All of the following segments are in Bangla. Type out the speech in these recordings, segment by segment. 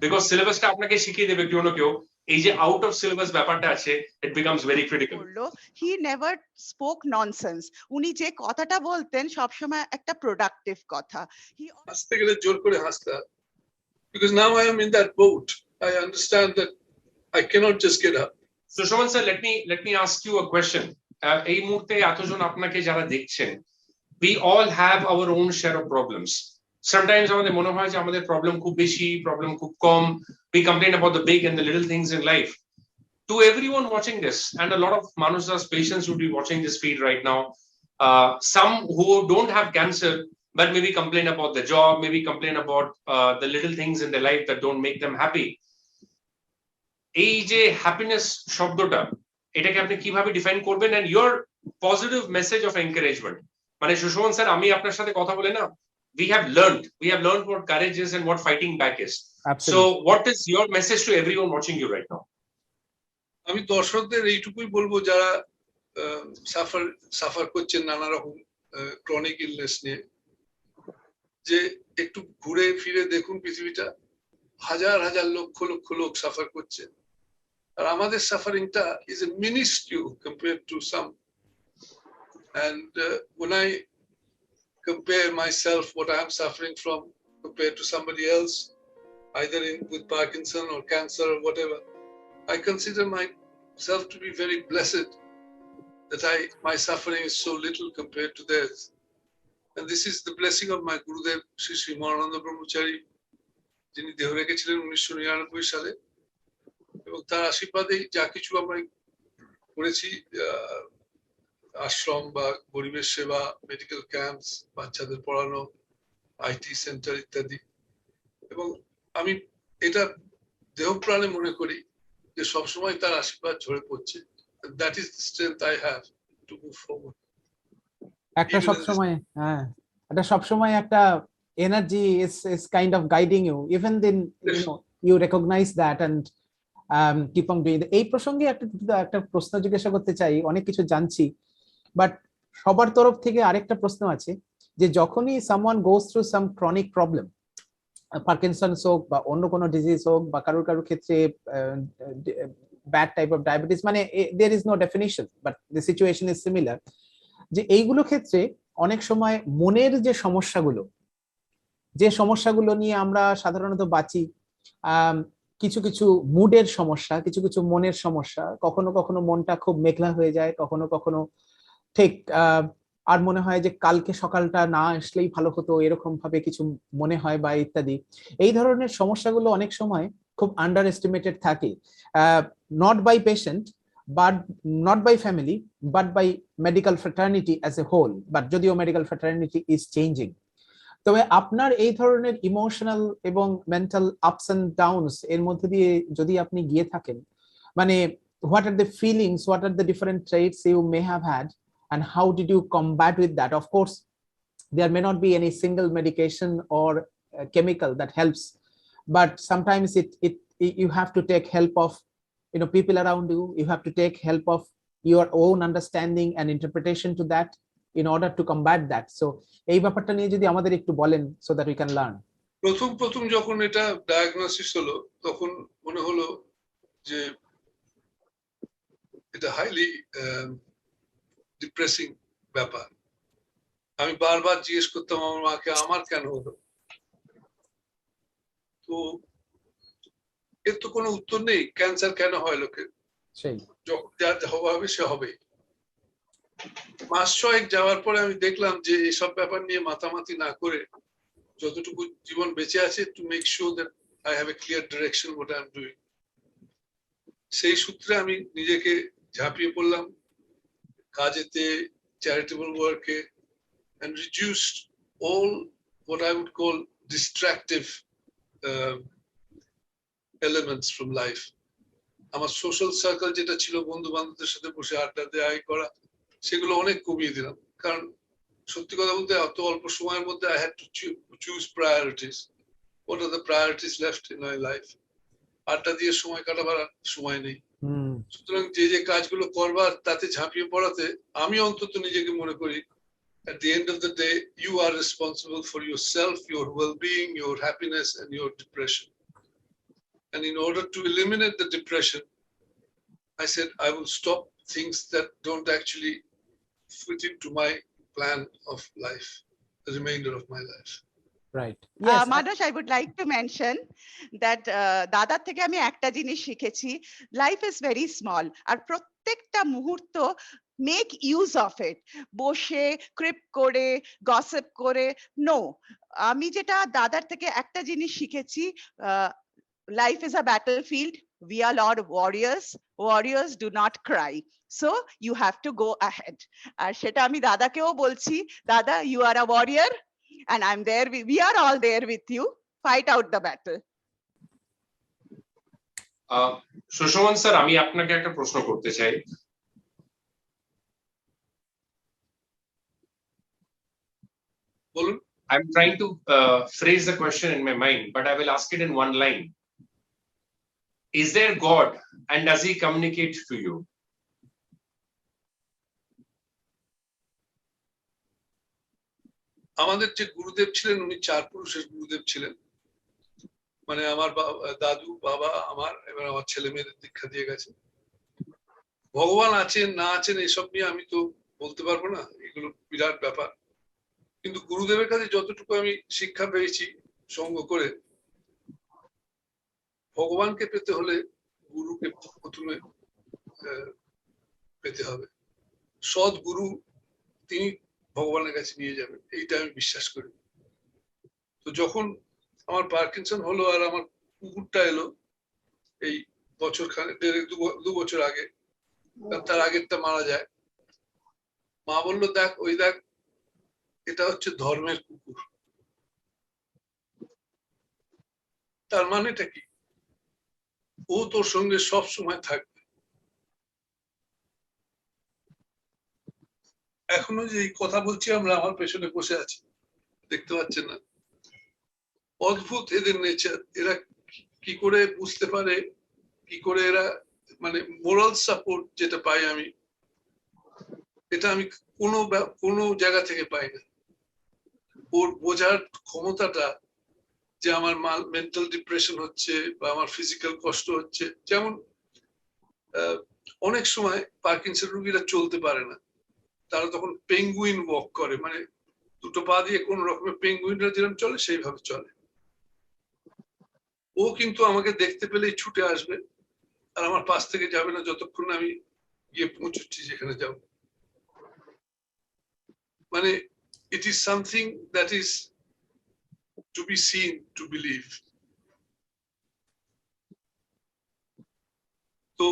বিকজ সিলেবাসটা আপনাকে শিখিয়ে দেবে কেউ না কেউ এই যে আউট অফ সিলেবাস ব্যাপারটা আছে, it becomes very critical. He never spoke nonsense, উনি যে কথাটা বলতেন সবসময় একটা প্রোডাক্টিভ কথা। হাসতে গেলে জোর করে হাসতে হয়, because now I am in that boat. I understand that I cannot just get up. So Shravan sir, let me ask you a question. এই মুহূর্তে এতজন আপনাকে যারা দেখছেন, we all have our own share of problems. Sometimes আমাদের মনে হয় যে আমাদের প্রবলেম খুব বেশি, প্রবলেম খুব কম, we complain about the big and the little things in life. To everyone watching this, and a lot of Manus's patients would be watching this feed right now, some who don't have cancer but maybe complain about the job, maybe complain about the little things in their life that don't make them happy. এই যে হ্যাপিনেস শব্দটা, এটাকে আপনি কিভাবে ডিফাইন করবেন, and your positive message of encouragement? মানে সুশোভন স্যার, আমি আপনার সাথে কথা বলে না, we have learned what courage is and what fighting back is. Absolutely. So what is your message to everyone watching you right now? আমি দর্শকদের এইটুকুই বলবো যারা সাফার করছেন নানা রকম ক্রনিক ইলনেস নিয়ে, যে একটু ঘুরে ফিরে দেখুন পৃথিবীটা, হাজার হাজার লক্ষ লক্ষ লোক সাফার করছে, আর আমাদের সাফারিংটা is a minuscule compared to some. And when I compare myself, what I am suffering from compared to somebody else, either with Parkinson or cancer or whatever, I consider myself to be very blessed that my suffering is so little compared to theirs. And this is the blessing of my Gurudev, Shri Shri Marananda Brahmachari, যিনি দেহ রেখেছিলেন 1999 সালে, এবং তার আশীর্বাদেই যা কিছু আমরা করেছি, আশ্রম বা পরিবেশ সেবা, মেডিকেল ক্যাম্পস, বাচ্চাদের পড়ানো, আইটি সেন্টার ইত্যাদি, এবং আমি এটা দেহ প্রাণে মনে করি যে সবসময় তার আশীর্বাদ ঝরে পড়ছে। That is the strength I have to move forward. একটা সবসময় একটা energy is kind of guiding you, even then you recognize that and keep on doing. এই প্রসঙ্গে একটা প্রশ্ন জিজ্ঞাসা করতে চাই, অনেক কিছু জানছি, বাট সবার তরফ থেকে আরেকটা প্রশ্ন আছে, যে যখনই someone goes through some chronic problem, Parkinson's হোক বা অন্য কোনো ডিজিজ হোক, বা কারোর ক্ষেত্রে ব্যাড টাইপ অফ ডায়াবেটিস, মানে there is no definition but the situation is similar, যে এইগুলো ক্ষেত্রে অনেক সময় মনের যে সমস্যাগুলো নিয়ে আমরা সাধারণত বাঁচি, কিছু কিছু মুডের সমস্যা, কিছু কিছু মনের সমস্যা, কখনো কখনো মনটা খুব মেঘলা হয়ে যায়, কখনো কখনো ঠিক আর মনে হয় যে কালকে সকালটা না আসলেই ভালো হতো, এরকম ভাবে কিছু মনে হয় বা ইত্যাদি। এই ধরনের সমস্যাগুলো অনেক সময় খুব আন্ডার এস্টিমেটেড থাকে, not by patient but not by family but by medical fraternity as a whole, but যদিও মেডিকেল ফ্র্যাটার্নিটি ইজ চেঞ্জিং। তবে আপনার এই ধরনের ইমোশনাল এবং মেন্টাল আপস এন্ড ডাউনস এর মধ্যে দিয়ে যদি আপনি গিয়ে থাকেন, মানে what are the feelings, what are the different traits you may have had, and how did you combat with that? Of course, there may not be any single medication or chemical that helps, but sometimes you have to take help of people around you. You have to take help of your own understanding and interpretation to that in order to combat that. So এই ব্যাপারটা নিয়ে যদি আমাদের একটু বলেন, so that we can learn. প্রথম যখন এটা ডায়াগনোসিস হলো, তখন মনে হলো যে এটা হাইলি ডিপ্রেসিং ব্যাপার। আমি বারবার জিজ্ঞেস করতাম আমার মাকে, আমার কেন হলো? তো এর তো কোনো উত্তর নেই, ক্যান্সার কেন হয় লোকের, যখন যার হওয়া হবে সে হবে। মাস 6 যাওয়ার পরে আমি দেখলাম যে এসব ব্যাপার নিয়ে মাতামাতি না করে যতটুকু জীবন বেঁচে আছে, to make sure that I have a clear direction what I am doing, সেই সূত্রে আমি নিজেকে ঝাঁপিয়ে পড়লাম কাজেতে, charitable work, and reduced all what I would call distractive elements from life. আমার সোশ্যাল সার্কেল যেটা ছিল, বন্ধু বান্ধবদের সাথে বসে আড্ডা দেওয়া করা, সেগুলো অনেক কমিয়ে দিলাম। কারণ সত্যি কথা বলতে এত অল্প সময়ের মধ্যে I had to choose priorities. What are the priorities left in my life? আড্ডা দিয়ে সময় কাটাবার সময় নেই। সুতরাং যে কাজগুলো করবার তাতে ঝাঁপিয়ে পড়াতে আমি অন্তত নিজেকে মনে করি at the end of the day you are responsible for yourself, your well-being, your happiness and your depression. And in order to eliminate the depression, I said, I will stop things that don't actually fit into my plan of life, the remainder of my life. Right. Yes. Manas, I would like to mention that দাদার থেকে আমি একটা জিনিস শিখেছি, লাইফ ইজ ভেরি স্মল, আর প্রত্যেকটা মুহূর্ত মেক ইউজ অফ ইট। বসে ক্রিপ করে গসিপ করে নো। আমি যেটা দাদার থেকে একটা জিনিস শিখেছি, life is a battlefield, we are all warriors, warriors do not cry, so you have to go ahead. আর সেটা আমি দাদাকেও বলছি, দাদা you are a warrior and I'm there, we are all there with you, fight out the battle. Sushovan sir, আমি আপনাকে একটা প্রশ্ন করতে চাই। বলুন। I'm trying to phrase the question in my mind, but I will ask it in one line. Is there God and does he communicate to you? আমাদের যে গুরুদেব ছিলেন উনি চার পুরুষের গুরুদেব ছিলেন, মানে আমার দাদু, বাবা, আমার, এবার আমার ছেলে মেয়েদের দীক্ষা দিয়ে গেছে। ভগবান আছেন না আছেন এসব নিয়ে আমি তো বলতে পারবো না, এগুলো বিরাট ব্যাপার। কিন্তু গুরুদেবের কাছে যতটুকু আমি শিক্ষা পেয়েছি সঙ্গ করে, ভগবানকে পেতে হলে গুরুকে প্রথমে পেতে হবে। সৎ গুরু তিনি ভগবানের কাছে নিয়ে যাবেন, এইটা আমি বিশ্বাস করি। তো যখন আমার পার্কিনসন হলো আর আমার কুকুরটা এলো এই বছর খানেক, দু বছর আগে, তার আগেরটা মারা যায়, মা বললো দেখ ওই দেখ এটা হচ্ছে ধর্মের কুকুর। তার মানেটা কি? ও তোর সঙ্গে সব সময় থাকবে। এখনো যে কথা বলছি আমরা, আমার পেছনে বসে আছি, দেখতে পাচ্ছেন না? অদ্ভুত এদের নেচার। এরা কি করে বুঝতে পারে, কি করে এরা, মানে মোরাল সাপোর্ট যেটা পাই আমি, এটা আমি কোনো জায়গা থেকে পাই না। ওর বোঝার ক্ষমতাটা যে আমার মেন্টাল ডিপ্রেশন হচ্ছে বা আমার ফিজিক্যাল কষ্ট হচ্ছে, যেমন অনেক সময় পার্কিনসন রোগীরা চলতে পারে না, তারা তখন পেঙ্গুইন ওয়াক করে, মানে দুটো পা দিয়ে কোন রকমের পেঙ্গুইনরা যেরকম চলে সেইভাবে চলে। ও কিন্তু আমাকে দেখতে পেলেই ছুটে আসবে আর আমার পাশ থেকে যাবে না যতক্ষণ আমি গিয়ে পৌঁছচ্ছি যেখানে যাব। মানে it is something that is to be seen to believe. তো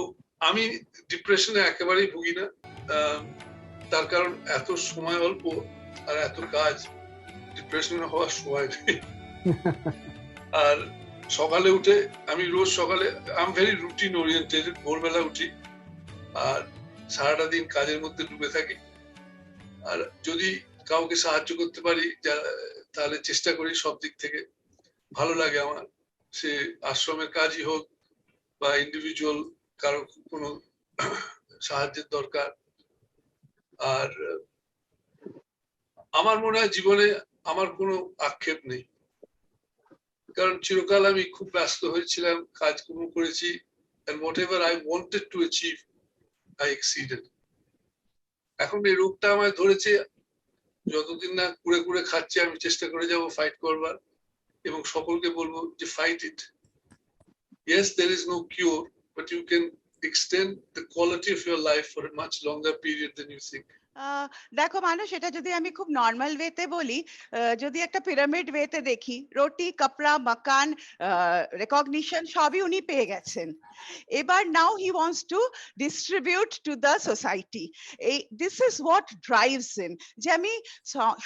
আমি ডিপ্রেশনে একেবারেই ভুগি না, তার কারণ এত সময় অল্প আর এত কাজ, ডিপ্রেশনে হওয়ার সময় নেই। আর সকালে উঠে আমি রোজ সকালে I am very routine oriented, ভোরবেলা উঠি আর সারাটা দিন কাজের মধ্যে ডুবে থাকি। আর যদি কাউকে সাহায্য করতে পারি তাহলে চেষ্টা করি সব দিক থেকে। ভালো লাগে আমার, সে আশ্রমের কাজই হোক বা ইন্ডিভিজুয়াল কারো কোনো সাহায্যের দরকার। আর আমার মনে হয় জীবনে আমার কোনো আক্ষেপ নেই, কারণ চিরকাল আমি খুব ব্যস্ত হয়েছিলাম, কাজকর্ম করেছি, and whatever I wanted to achieve I exceeded. এখন এই রোগটা আমায় ধরেছে, যতদিন না কুড়ে কুড়ে খাচ্ছে আমি চেষ্টা করে যাব ফাইট করবার, এবং সকলকে বলবো যে fight it. Yes, there is no cure, but you can extend the quality of your life for a much longer period than you think. দেখো মানুষ, এটা যদি আমি খুব নর্মাল ওয়েতে বলি, যদি একটা পিরামিড ওয়েতে দেখি, রুটি, কাপড়া, মাকান, রেকগনিশন সবই উনি পেয়ে গেছেন। এবার now he wants to distribute to the society. This is what drives him, যে আমি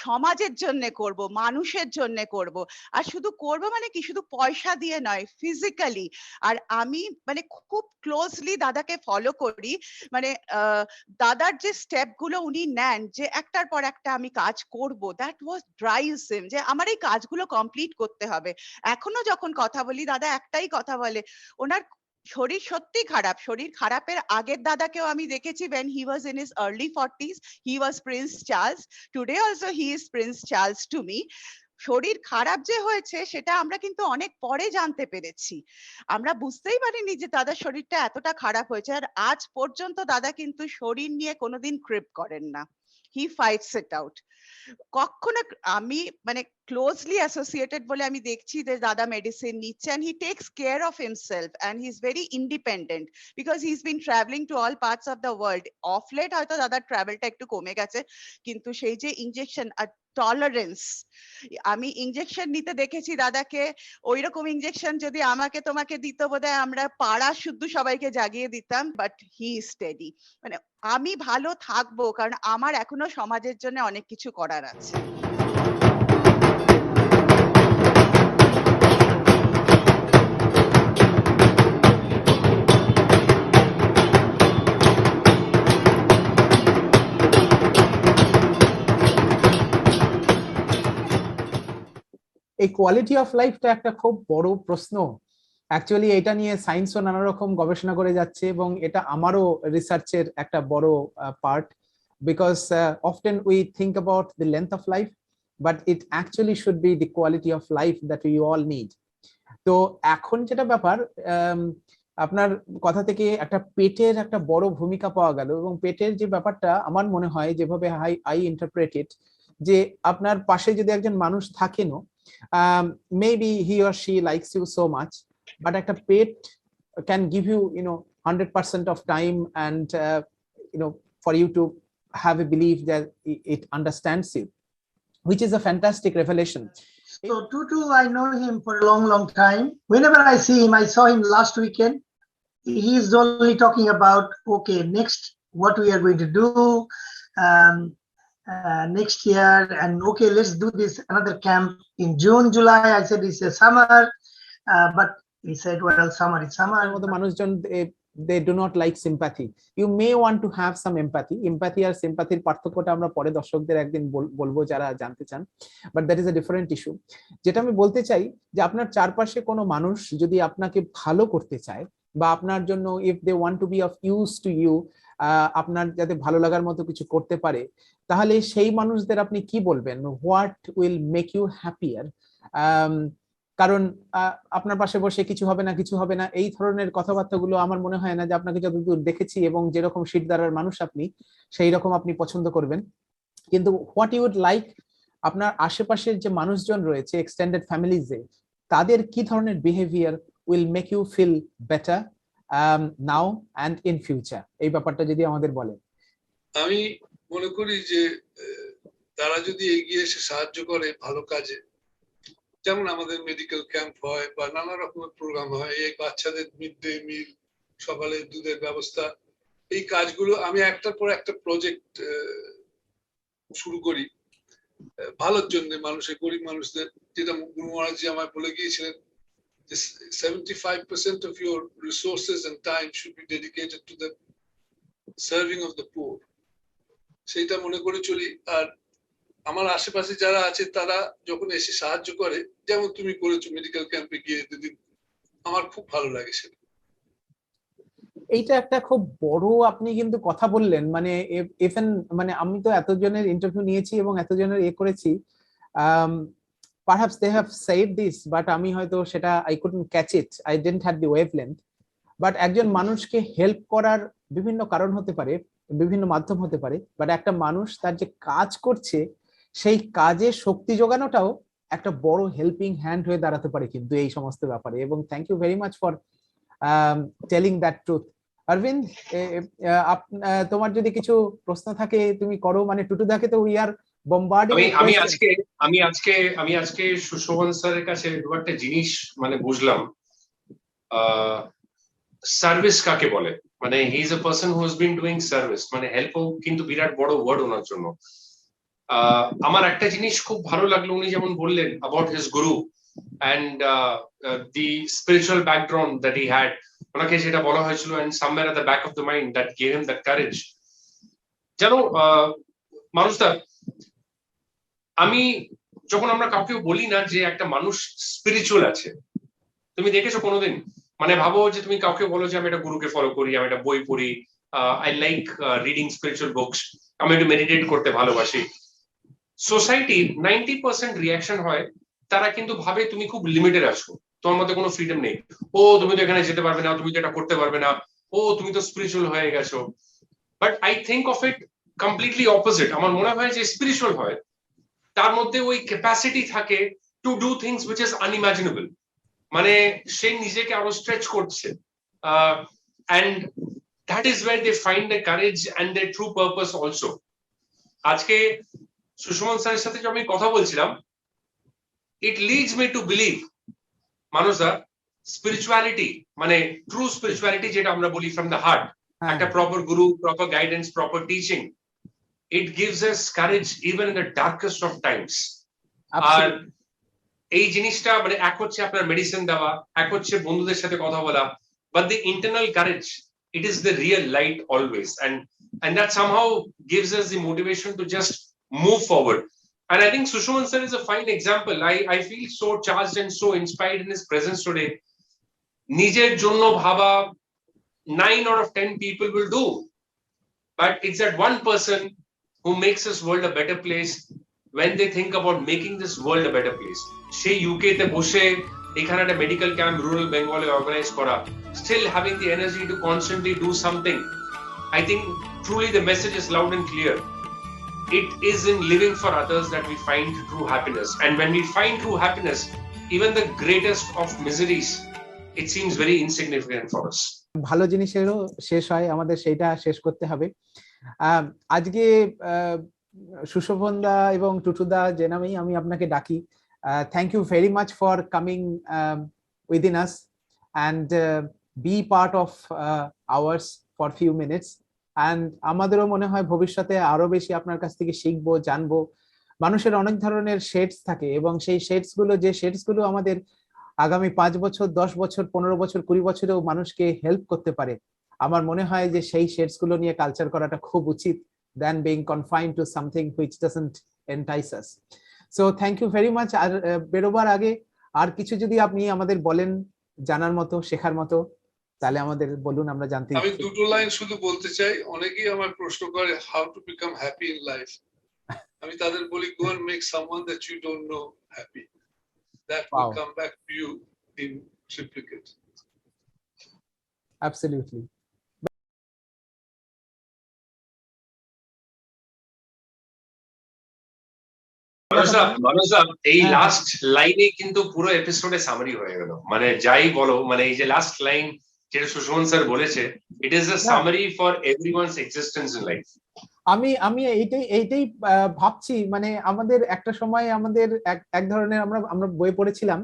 সমাজের জন্য করব, মানুষের জন্য করব। আর শুধু করব মানে কি, শুধু পয়সা দিয়ে নয়, ফিজিক্যালি। আর আমি মানে খুব ক্লোজলি দাদাকে ফলো করি, মানে দাদার যে স্টেপ গুলো উনি নেন, যে একটার পর একটা আমি কাজ করব, দ্যাট ওয়াজ ড্রাইভস হিম, যে আমার এই কাজগুলো কমপ্লিট করতে হবে। এখনো যখন কথা বলি দাদা একটাই কথা বলে, ওনার শরীর সত্যি খারাপ, শরীর খারাপের আগের দাদাকেও আমি দেখেছি when he was in his early 40s, he was Prince Charles. Today also he is Prince Charles to me. শরীর খারাপ যে হয়েছে সেটা আমরা কিন্তু অনেক পরে জানতে পেরেছি। আমরা বুঝতেই পারিনি যে দাদার শরীরটা এতটা খারাপ হয়েছে। আর আজ পর্যন্ত দাদা কিন্তু শরীর নিয়ে কোনোদিন ক্রিপ করেন না। হি ফাইটস ইট আউট। কখনো আমি মানে ক্লোজলি অ্যাসোসিয়েটেড বলে আমি দেখছি যে দাদা মেডিসিন নিচ্ছে, and he takes care of himself and he's very independent because he's been traveling to all parts of the world. Off late হয়তো দাদার ট্রাভেলটা একটু কমে গেছে, কিন্তু সেই যে ইনজেকশন আর টলারেন্স, আমি ইনজেকশন নিতে দেখেছি দাদাকে, ওইরকম ইনজেকশন যদি আমাকে তোমাকে দিত বোধহয় আমরা পাড়া শুদ্ধ সবাইকে জাগিয়ে দিতাম, বাট হি ইজ স্টেডি। মানে আমি ভালো থাকবো কারণ আমার এখনো সমাজের জন্য অনেক কিছু করার আছে। এই কোয়ালিটি অফ লাইফটা একটা খুব বড় প্রশ্ন। অ্যাকচুয়ালি এটা নিয়ে সায়েন্সও নানা রকম গবেষণা করে যাচ্ছে এবং এটা আমারও রিসার্চের একটা বড় part, because often we think about the length of life, but it actually should be the quality of life that we all need. তো এখন যেটা ব্যাপার, আপনার কথা থেকে একটা পেটের একটা বড় ভূমিকা পাওয়া গেল, এবং পেটের যে ব্যাপারটা আমার মনে হয় যেভাবে আই ইন্টারপ্রেট ইট, যে আপনার পাশে যদি একজন মানুষ থাকেন, maybe he or she likes you so much, but একটা pet can give you 100% of time, and for you to have a belief that it understands you, which is a fantastic revelation. So Tutu, I know him for a long time. Whenever I see him, I saw him last weekend, he is only talking about, okay, next what we are going to do next year, and okay, let's do this another camp in June, July. I said it's a summer, but he said, well, summer is summer. মানুষজন they do not like sympathy. You may want to have some empathy আর sympathyর পার্থক্যটা আমরা পরে দর্শকদের একদিন বলবো যারা জানতে চান, but that is a different issue. যেটা আমি বলতে চাই যে আপনার চারপাশে কোনো মানুষ যদি আপনাকে ভালো করতে চায় বা আপনার জন্য if they want to be of use to you, আপনার যাতে ভালো লাগার মতো কিছু করতে পারে, তাহলে সেই মানুষদের আপনি কি বলবেন? What will make you happier? কারণ আপনার পাশে বসে কিছু হবে না এই ধরনের কথাবার্তাগুলো আমার মনে হয় না যে আপনাকে যতদূর দেখেছি এবং যেরকম শিরদাঁড়ার মানুষ আপনি, সেই রকম আপনি পছন্দ করবেন। কিন্তু হোয়াট ইউ উড লাইক, আপনার আশেপাশের যে মানুষজন রয়েছে এক্সটেন্ডেড ফ্যামিলিজে, তাদের কি ধরনের behaviour will make you feel better now and in future, এই ব্যাপারটা যদি আমাদের বলেন। আমি মনে করি যে তারা যদি এগিয়ে এসে সাহায্য করে ভালো কাজে, যেমন আমাদের মেডিকেল ক্যাম্প হয় বা নানা রকমের প্রোগ্রাম হয়, এই বাচ্চাদের মিড ডে মিল, সকালে দুধের ব্যবস্থা, এই কাজগুলো আমি একটার পর একটা প্রজেক্ট শুরু করি ভালোর জন্য, মানুষের গরিব মানুষদের। যেটা গুরু মহারাজজি আমায় বলে গিয়েছিলেন, 75% of your resources and time should be dedicated to the serving of the poor. সেইটা মনে করে চলি। আর আমার আশেপাশে যারা আছে তারা যখন এসে সাহায্য করে, যেমন তুমি করেছো মেডিকেল ক্যাম্পে গিয়ে দুদিন, আমার খুব ভালো লাগে সেটা। এইটা একটা খুব বড় আপনি কিন্তু কথা বললেন, মানে ইভেন মানে আমি তো এতজনের ইন্টারভিউ নিয়েছি এবং এতজনের করেছি, perhaps they have said this, but আমি হয়তো সেটা I couldn't catch it, I didn't have the wavelength. But একজন মানুষকে হেল্প করার বিভিন্ন কারণ হতে পারে, বিভিন্ন মাধ্যম হতে পারে, বাট একটা মানুষ তার যে কাজ করছে সেই কাজে শক্তি যোগানোটাও একটা বড় হেল্পিং হ্যান্ড হয়ে দাঁড়াতে পারে কিন্তু এই সমস্ত ব্যাপারে। এবং thank you very much for telling that truth. Arabinda, তোমার যদি কিছু প্রশ্ন থাকে তুমি করো, মানে টুটুদাকে তো উই আর বম্বার্ডিং। আমি আজকে সুশোভন স্যারের কাছে একটা জিনিস মানে বুঝলাম, সার্ভিস কাকে বলে, মানে he is a person who has been doing service, মানে হেল্প কিন্তু বিরাট বড় ওয়ার্ড ওনার জন্য। আমার একটা জিনিস খুব ভালো লাগলো, উনি যেমন বললেন about his Guru and the spiritual background that he had, ওনাকে যেটা বলা হয়েছিল, and somewhere at the back of the mind that gave him that courage. জানো মানুষটা, আমি যখন আমরা কাউকে বলি না যে একটা মানুষ স্পিরিচুয়াল আছে, তুমি দেখেছো কোনোদিন? মানে ভাবো যে তুমি কাউকে বলো যে আমি একটা গুরুকে ফলো করি, আমি একটা বই পড়ি, I like reading spiritual books, আমি একটু মেডিটেট করতে ভালোবাসি। সোসাইটির 90% রিয়াকশন হয়, তারা কিন্তু ভাবে তুমি খুব লিমিটেড আছো, তোমার মধ্যে কোনো ফ্রিডম নেই, ও তুমি তো এখানে যেতে পারবে না, তুমি তো এটা করতে পারবে না, ও তুমি তো স্পিরিচুয়াল হয়ে গেছো। But I think of it completely opposite. আমার মনে হয় যে স্পিরিচুয়াল হয় তার মধ্যে ওই ক্যাপাসিটি থাকে to do things which is unimaginable, মানে সে নিজেকে আরো স্ট্রেচ করছে, and that is where they find the courage and the true purpose also. আজকে সুশমন স্যারের সাথে আমি কথা বলছিলাম, it leads me to believe মানুষরা স্পিরিচুয়ালিটি মানে ট্রু স্পিরিচুয়ালিটি যেটা আমরা বলি ফ্রম দ্য হার্ট, একটা proper guru, proper guidance, proper teaching, it gives us courage even in the darkest of times. আর এই জিনিসটা মানে এক হচ্ছে আপনার মেডিসিন দেওয়া, এক হচ্ছে বন্ধুদের সাথে কথা বলা, but the internal courage, it is the real light always, and that somehow gives us the motivation to just move forward. And I think Sushoman sir is a fine example. I feel so charged and so inspired in his presence today. Nijer jonno bhaba 9 out of 10 people will do, but it's that one person who makes this world a better place when they think about making this world a better place. She UK te boshe ekhane একটা medical camp rural Bengali organize kora, still having the energy to constantly do something. I think truly the message is loud and clear. It is in living for others that we find true happiness, and when we find true happiness, even the greatest of miseries, it seems very insignificant for us. ভালো জিনিসেরও শেষ হয়, আমাদের সেইটা শেষ করতে হবে। আজকে সুশোভন দা এবং টুটুদা যে নামেই আমি আপনাকে ডাকি, thank you very much for coming within us and be part of ours for few minutes. And আমাদেরও মনে হয় ভবিষ্যতে আরো বেশি আপনার কাছ থেকে শিখবো, জানবো। মানুষের অনেক ধরনের শেডস থাকে এবং সেই শেডস গুলো আমাদের আগামী 5 বছর, 10 বছর, 15 বছর, 20 বছরেও মানুষকে হেল্প করতে পারে। আমার মনে হয় যে সেই শেডস গুলো নিয়ে কালচার করাটা খুব উচিত, than being confined to something which doesn't entice us. So thank you very much. আর বেরোবার আগে আর কিছু যদি আপনি আমাদের বলেন জানার মতো, শেখার মতো, তাহলে আমাদের বলুন, আমরা জানতে আমি দুটো লাইন শুধু বলতে চাই। অনেকেই আমার প্রশ্ন করে how to become happy in life. আমি তাদের বলি go and make someone that you don't know happy. That will come back to you in triplicate. Absolutely. এই লাস্ট লাইনে কিন্তু পুরো এপিসোডে সামারি হয়ে গেল, মানে যাই বলো, মানে এই যে লাস্ট লাইন যেটা সুশোভন স্যার বলেছে, it is a summary for everyone's existence in life. আমি এইটাই ভাবছি, মানে আমাদের একটা সময় আমাদের এক ধরনের আমরা বই পড়েছিলাম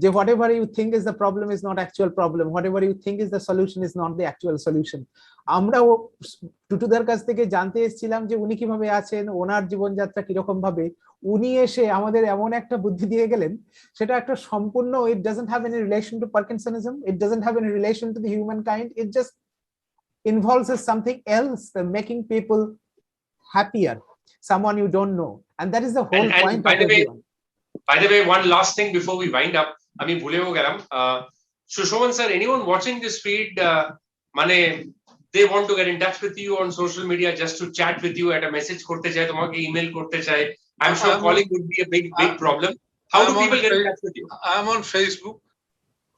যে whatever you think is the problem is not actual problem, whatever you think is the solution is not the actual solution. আমরা টুটুদার কাছ থেকে জানতে এসেছিলাম যে উনি কিভাবে আছেন, ওনার জীবনযাত্রা কিরকম ভাবে, উনি এসে আমাদের এমন একটা বুদ্ধি দিয়ে গেলেন, সেটা একটা সম্পূর্ণ, it doesn't have any relation to Parkinsonism, it doesn't have any relation to the humankind, it just involves something else, making people happier, someone you don't know, and that is the whole point of everyone. By the way, one last thing before we wind up, আমি ভুলেও গেলাম, Sushovan sir, anyone watching this feed, মানে they want to get in touch with you on social media, just to chat with you, at a message করতে চায়, তোমাকে ইমেল করতে চায়, I'm sure calling would be a big problem. How do people get in touch with you? I'm on Facebook,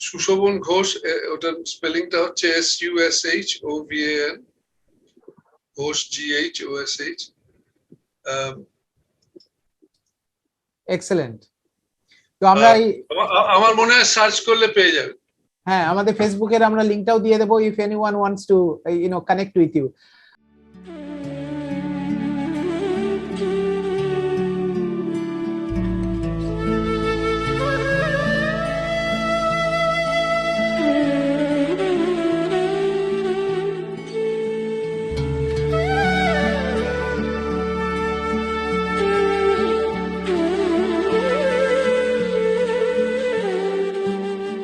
Sushovan Ghosh, ওটার স্পেলিংটা হচ্ছে SUSHOVAN, ঘোষ GHOSH. এক্সেলেন্ট। তো আমরা আমার মনে হয় সার্চ করলে পেয়ে যাবে। হ্যাঁ, আমাদের ফেসবুকের আমরা লিংকটাও দিয়ে দেবো, if anyone wants to connect with you.